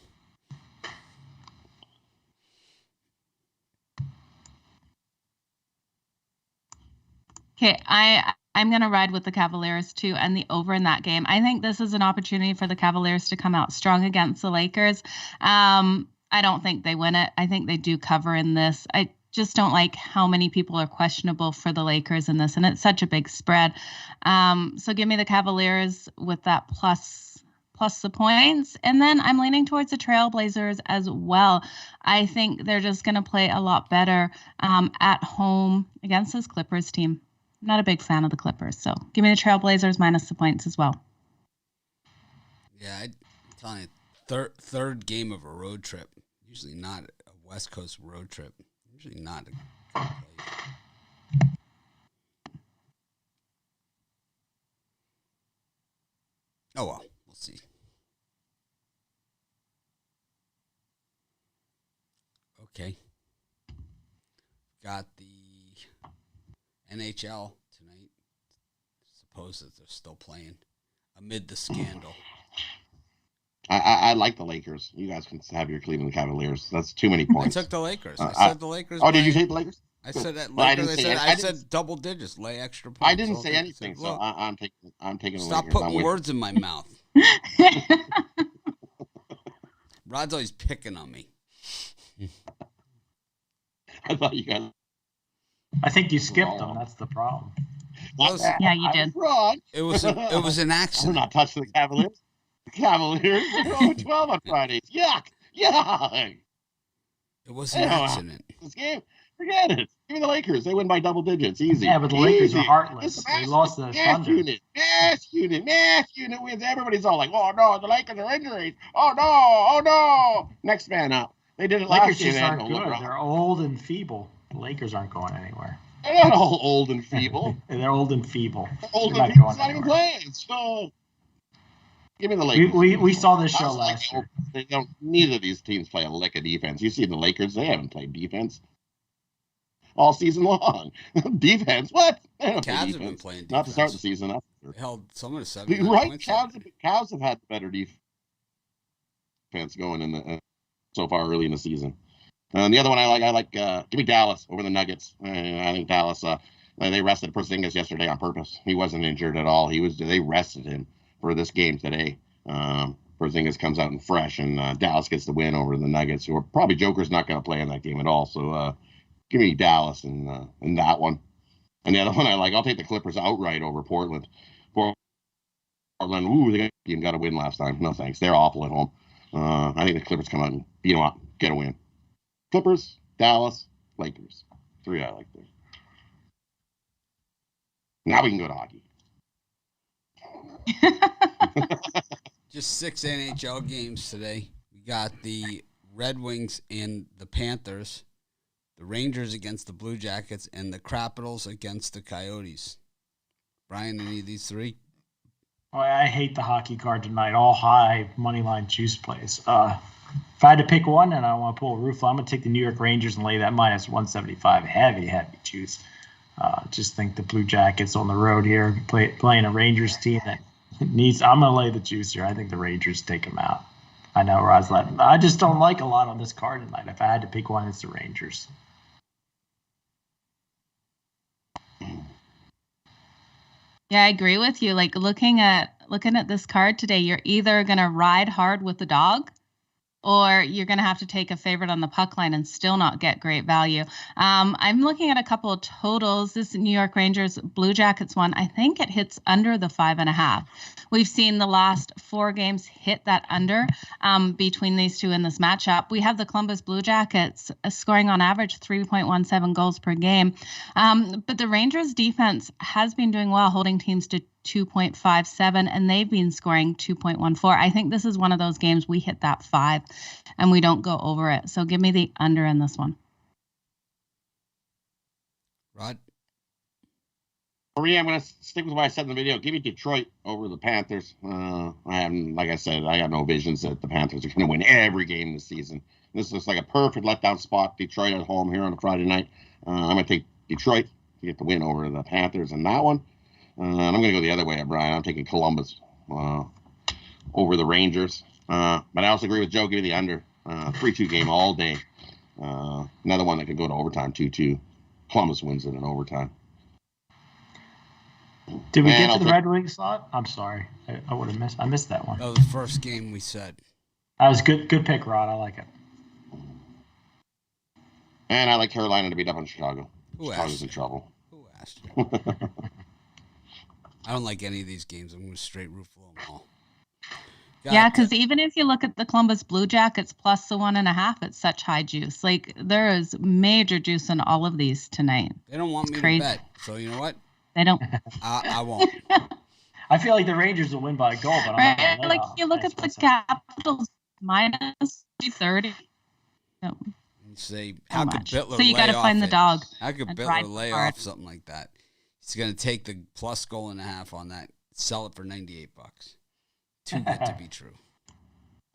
S3: Okay, I I'm going to ride with the Cavaliers too, and the over in that game. I think this is an opportunity for the Cavaliers to come out strong against the Lakers. I don't think they win it. I think they do cover in this. I just don't like how many people are questionable for the Lakers in this, and it's such a big spread. So give me the Cavaliers with that plus the points. And then I'm leaning towards the Trailblazers as well. I think they're just going to play a lot better at home against this Clippers team. I'm not a big fan of the Clippers, so give me the Trailblazers minus the points as well.
S1: Yeah, I'm telling you, third game of a road trip. Usually not a West Coast road trip. Usually not a good place. Oh, well, we'll see. Okay. Got the NHL tonight. Suppose that they're still playing amid the scandal.
S5: I like the Lakers. You guys can have your Cleveland Cavaliers. That's too many points.
S1: I took the Lakers. I said the Lakers.
S5: Oh, did you take the Lakers?
S1: I said that.
S5: Lakers.
S1: I said double digits, lay extra points.
S5: I didn't say anything, so I'm taking the Lakers.
S1: Stop putting words in my mouth. Rod's always picking on me.
S5: I thought you guys.
S4: I think you skipped them. That's the problem.
S3: Yeah, you did.
S5: Wrong.
S1: It was an accident.
S5: I'm not touching the Cavaliers. The Cavaliers are going 12 on Fridays. Yuck! Yuck!
S1: It was an accident.
S5: This game, forget it. Give me the Lakers. They win by double digits. Easy.
S4: Yeah, but the Lakers are heartless. They lost the Thunder.
S5: Mass unit wins. Everybody's all like, "Oh no, the Lakers are injuries. Oh no! Next man up." They did it
S4: Lakers
S5: last year.
S4: just aren't good. They're old and feeble. The Lakers aren't going anywhere.
S5: They're not all old and feeble.
S4: They're old and feeble.
S5: Old and feeble's not even playing. So. Give me the Lakers.
S4: We saw this show last year.
S5: Neither of these teams play a lick of defense. You see the Lakers, they haven't played defense all season long. Defense? What?
S1: Cavs have been playing defense.
S5: Not to start the season. That's for sure.
S1: They held someone to 7
S5: right?
S1: points.
S5: Cavs have had better defense going in so far early in the season. And the other one I like. Give me Dallas over the Nuggets. I think Dallas. They rested Porzingis yesterday on purpose. He wasn't injured at all. They rested him for this game today. Porzingis comes out and fresh, and Dallas gets the win over the Nuggets, who are probably Joker's not going to play in that game at all. So give me Dallas in that one. And the other one I like, I'll take the Clippers outright over Portland. Portland, they got a win last time. No thanks. They're awful at home. I think the Clippers come out and beat them up, get a win. Clippers, Dallas, Lakers. 3 I like there. Now we can go to hockey.
S1: Just 6 NHL games today. We got the Red Wings and the Panthers, the Rangers against the Blue Jackets, and the Capitals against the Coyotes. Brian, any of these three?
S4: Oh, I hate the hockey card tonight. All high money line juice plays. If I had to pick one and I want to pull a roof, I'm going to take the New York Rangers and lay that minus 175. Heavy juice. Just think the Blue Jackets on the road here playing a Rangers team that needs. I'm going to lay the juice here. I think the Rangers take them out. I know Rod's letting. I just don't like a lot on this card tonight. If I had to pick one, it's the Rangers.
S3: Yeah, I agree with you. Like looking at this card today, you're either going to ride hard with the dog, or you're going to have to take a favorite on the puck line and still not get great value. I'm looking at a couple of totals. This New York Rangers Blue Jackets one, I think it hits under the 5.5. We've seen the last 4 games hit that under between these two in this matchup. We have the Columbus Blue Jackets scoring on average 3.17 goals per game. But the Rangers defense has been doing well, holding teams to 2.57, and they've been scoring 2.14. I think this is one of those games we hit that 5 and we don't go over it. So give me the under in this one.
S1: Rod?
S5: For me, I'm going to stick with what I said in the video. Give me Detroit over the Panthers. Like I said, I got no visions that the Panthers are going to win every game this season. This looks like a perfect letdown spot. Detroit at home here on a Friday night. I'm going to take Detroit to get the win over the Panthers in that one. I'm going to go the other way, Brian. I'm taking Columbus over the Rangers. But I also agree with Joe. Give me the under. 3-2 game all day. Another one that could go to overtime, 2-2. Columbus wins it in overtime.
S4: Did we get to the Red Wings slot? I'm sorry. I would have missed. I missed that one.
S1: That was the first game we said.
S4: That was good. Good pick, Rod. I like it.
S5: And I like Carolina to beat up on Chicago.
S1: Who
S5: Chicago's in
S1: you?
S5: trouble.
S1: Who asked you? I don't like any of these games. I'm going to straight root for them all.
S3: Yeah, because even if you look at the Columbus Blue Jackets plus the 1.5, it's such high juice. Like, there is major juice in all of these tonight.
S1: They don't want me to bet, so you know what?
S3: They don't.
S1: I won't.
S4: I feel like the Rangers will win by a goal, but I'm not
S3: like you look at the Capitals minus 230.
S1: You say, how could Bittler
S3: so you got to find the dog.
S1: How could Bittler lay off something like that? He's going to take the plus goal and a half on that, sell it for $98. Too good to be true.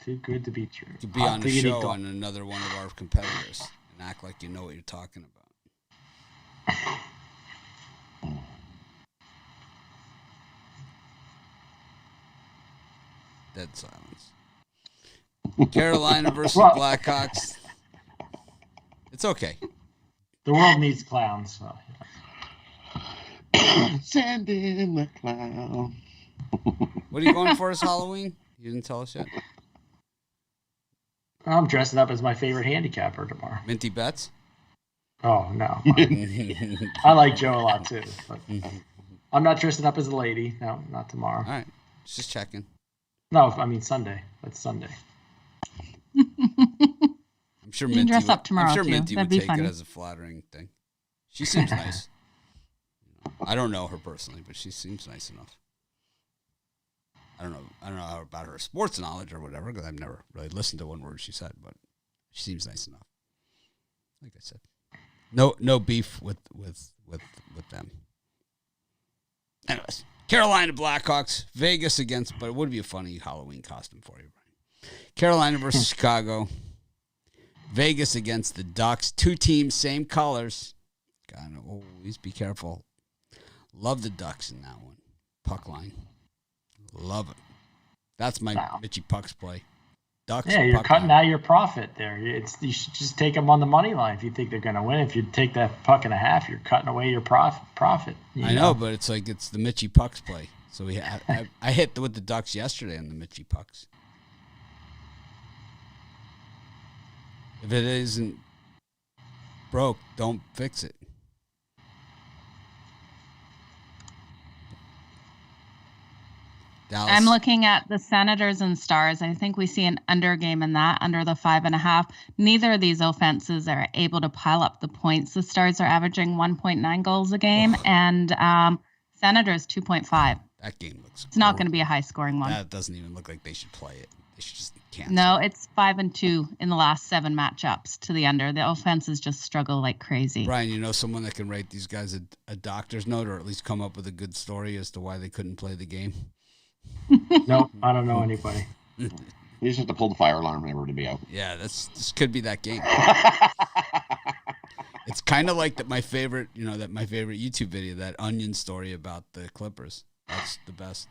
S4: Too good to be true.
S1: You could be on the show on another one of our competitors and act like you know what you're talking about. Dead silence. Carolina versus Blackhawks. It's okay.
S4: The world needs clowns. So.
S5: Send in the clown.
S1: What are you going for as Halloween? You didn't tell us yet.
S4: I'm dressing up as my favorite handicapper tomorrow.
S1: Minty Bets?
S4: Oh, no. I like Joe a lot, too. But I'm not dressing up as a lady. No, not tomorrow.
S1: All right. Just checking.
S4: No, I mean Sunday. That's Sunday.
S1: I'm sure Minty
S3: dress up tomorrow,
S1: I'm sure
S3: too.
S1: Minty
S3: That'd
S1: would
S3: be
S1: take
S3: funny.
S1: it as a flattering thing. She seems nice. I don't know her personally, but she seems nice enough. I don't know about her sports knowledge or whatever, because I've never really listened to one word she said, but she seems nice enough. Like I said, no beef with them. Anyways, Carolina Blackhawks, Vegas against, but it would be a funny Halloween costume for you, Brian. Carolina versus Chicago, Vegas against the Ducks. Two teams, same colors. Gotta always be careful. Love the Ducks in that one. Puck line. Love it. That's my Mitchie Pucks play. Ducks.
S4: Yeah, you're cutting out your profit there. You should just take them on the money line if you think they're going to win. If you take that puck and a half, you're cutting away your profit.
S1: I know, but it's like it's the Mitchie Pucks play. So I hit with the Ducks yesterday on the Mitchie Pucks. If it isn't broke, don't fix it. Dallas.
S3: I'm looking at the Senators and Stars. I think we see an under game in that, under the 5.5. Neither of these offenses are able to pile up the points. The Stars are averaging 1.9 goals a game, and Senators 2.5.
S1: That game looks.
S3: It's not going to be a high-scoring one.
S1: That doesn't even look like they should play it. They should just cancel.
S3: No, it's 5-2 in the last 7 matchups to the under. The offenses just struggle like crazy.
S1: Brian, you know someone that can write these guys a doctor's note, or at least come up with a good story as to why they couldn't play the game?
S4: Nope, I don't know anybody.
S5: You just have to pull the fire alarm never to be out.
S1: Yeah, this could be that game. It's kind of like my favorite YouTube video, that Onion story about the Clippers. That's the best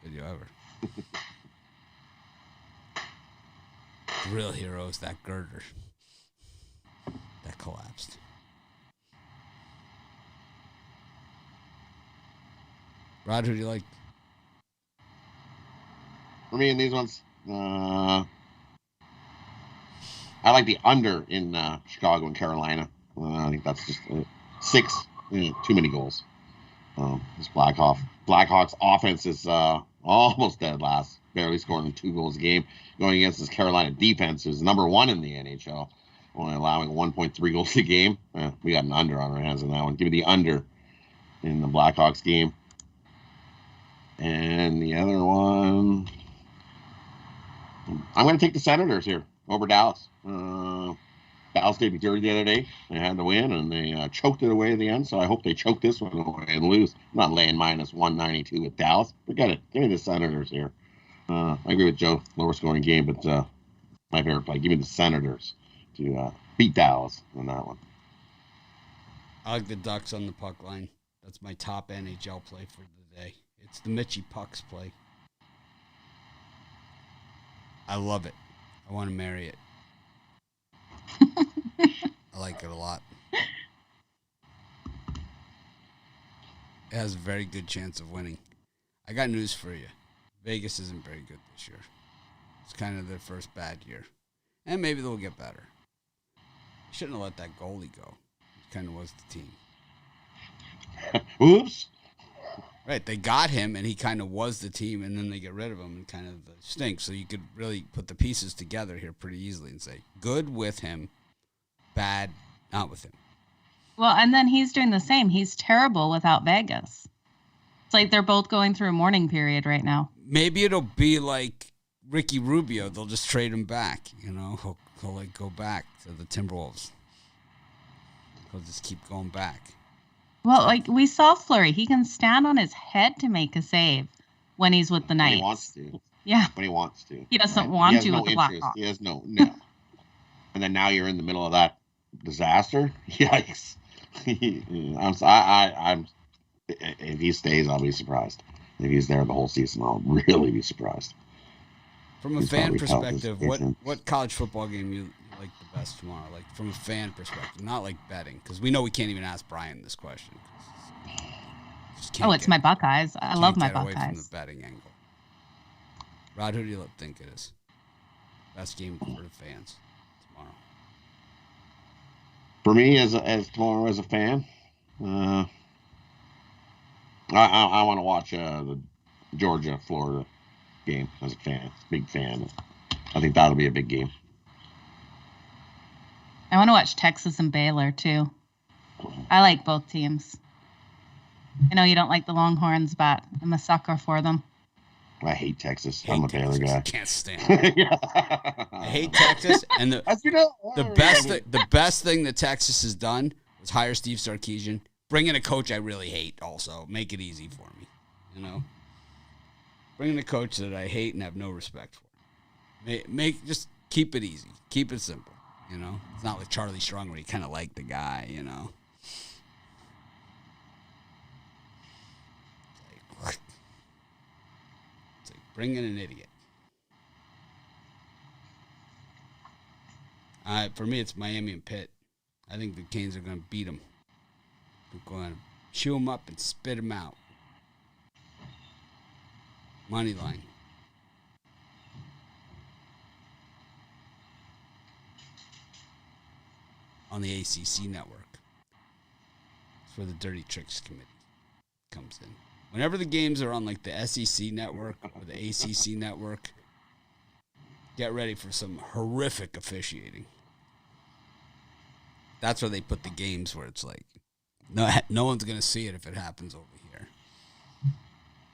S1: video ever. Real heroes, that girder that collapsed. Rod, who do you like?
S5: For me in these ones, I like the under in Chicago and Carolina. I think that's just 6, too many goals. This Blackhawks offense is almost dead last, barely scoring 2 goals a game. Going against this Carolina defense, who's number 1 in the NHL, only allowing 1.3 goals a game. We got an under on our hands on that one. Give me the under in the Blackhawks game. And the other one, I'm going to take the Senators here over Dallas. Dallas did me dirty the other day. They had to win, and they choked it away at the end, so I hope they choke this one away and lose. I'm not laying minus 192 with Dallas. Forget it. Give me the Senators here. I agree with Joe. Lower scoring game, but my favorite play. Give me the Senators to beat Dallas on that one.
S1: I like the Ducks on the puck line. That's my top NHL play for the day. It's the Mitchie Pucks play. I love it. I want to marry it. I like it a lot. has a very good chance of winning. I got news for you. Vegas isn't very good this year. It's kind of their first bad year. And maybe they'll get better. Shouldn't have let that goalie go. He kind of was the team.
S5: Oops.
S1: Right, they got him, and he kind of was the team, and then they get rid of him and kind of stinks. So you could really put the pieces together here pretty easily and say, good with him, bad not with him.
S3: Well, and then he's doing the same. He's terrible without Vegas. It's like they're both going through a mourning period right now.
S1: Maybe it'll be like Ricky Rubio. They'll just trade him back. He'll like go back to the Timberwolves. He'll just keep going back.
S3: Well, like we saw Fleury, he can stand on his head to make a save when he's with the Knights.
S5: When he wants to.
S3: Yeah.
S5: When he wants to.
S3: He doesn't want to with the Blackhawks.
S5: He has no. And then now you're in the middle of that disaster. Yikes. I'm. If he stays, I'll be surprised. If he's there the whole season, I'll really be surprised.
S1: From a fan perspective, what college football game you like the best tomorrow? Like from a fan perspective, not like betting, because we know we can't even ask Brian this question.
S3: It's my Buckeyes. I love my
S1: Buckeyes. Away from the
S3: Buckeyes.
S1: betting angle. Rod, who do you think it is? Best game for the fans tomorrow.
S5: For me, as tomorrow as a fan, I want to watch the Georgia-Florida game as a fan. Big fan. I think that'll be a big game.
S3: I want to watch Texas and Baylor, too. I like both teams. I know you don't like the Longhorns, but I'm a sucker for them.
S5: I hate Texas. I'm a Baylor guy.
S1: I can't stand it. I hate Texas. And the best thing that Texas has done was hire Steve Sarkisian. Bring in a coach I really hate also. Make it easy for me. Bring in a coach that I hate and have no respect for. Just keep it easy. Keep it simple. It's not like Charlie Strong where you kind of like the guy, It's like bring in an idiot. For me, it's Miami and Pitt. I think the Canes are going to beat them. They're going to chew them up and spit them out. Money line. On the ACC network. It's where the Dirty Tricks Committee comes in. Whenever the games are on like the SEC network or the ACC network, get ready for some horrific officiating. That's where they put the games where it's like, no one's going to see it if it happens over here.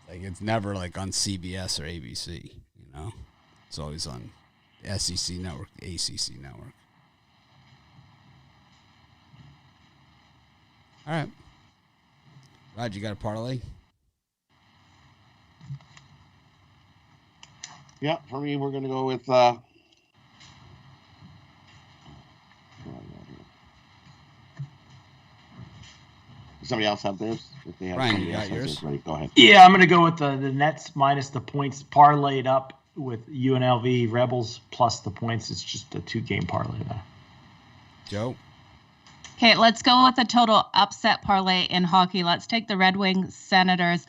S1: Like it's never like on CBS or ABC, It's always on the SEC network, the ACC network. All right. Rod, you got a parlay?
S5: Yeah, for me, we're going to go with somebody else have theirs? If they have
S1: Brian, you got yours?
S5: Ready, go ahead.
S4: Yeah, I'm going to go with the Nets minus the points, parlayed up with UNLV Rebels plus the points. It's just a 2-game parlay there.
S1: Joe?
S3: Okay, let's go with a total upset parlay in hockey. Let's take the Red Wings, Senators,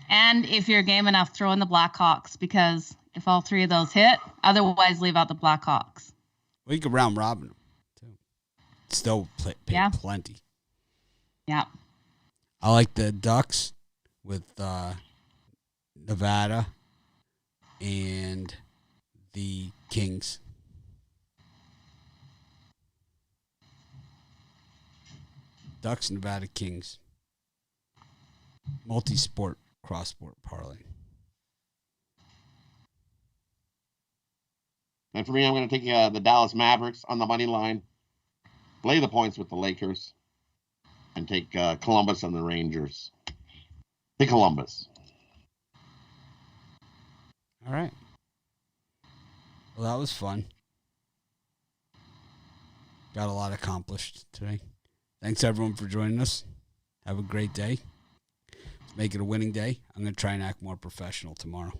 S3: and if you're game enough, throw in the Blackhawks, because if all three of those hit, otherwise leave out the Blackhawks.
S1: Well, you could round robin them, too. Still pay plenty.
S3: Yeah.
S1: I like the Ducks with Nevada and the Kings. Ducks, Nevada, Kings. Multi-sport, cross-sport parlay.
S5: And for me, I'm going to take the Dallas Mavericks on the money line, lay the points with the Lakers, and take Columbus and the Rangers. Take Columbus.
S1: All right. Well, that was fun. Got a lot accomplished today. Thanks, everyone, for joining us. Have a great day. Let's make it a winning day. I'm going to try and act more professional tomorrow.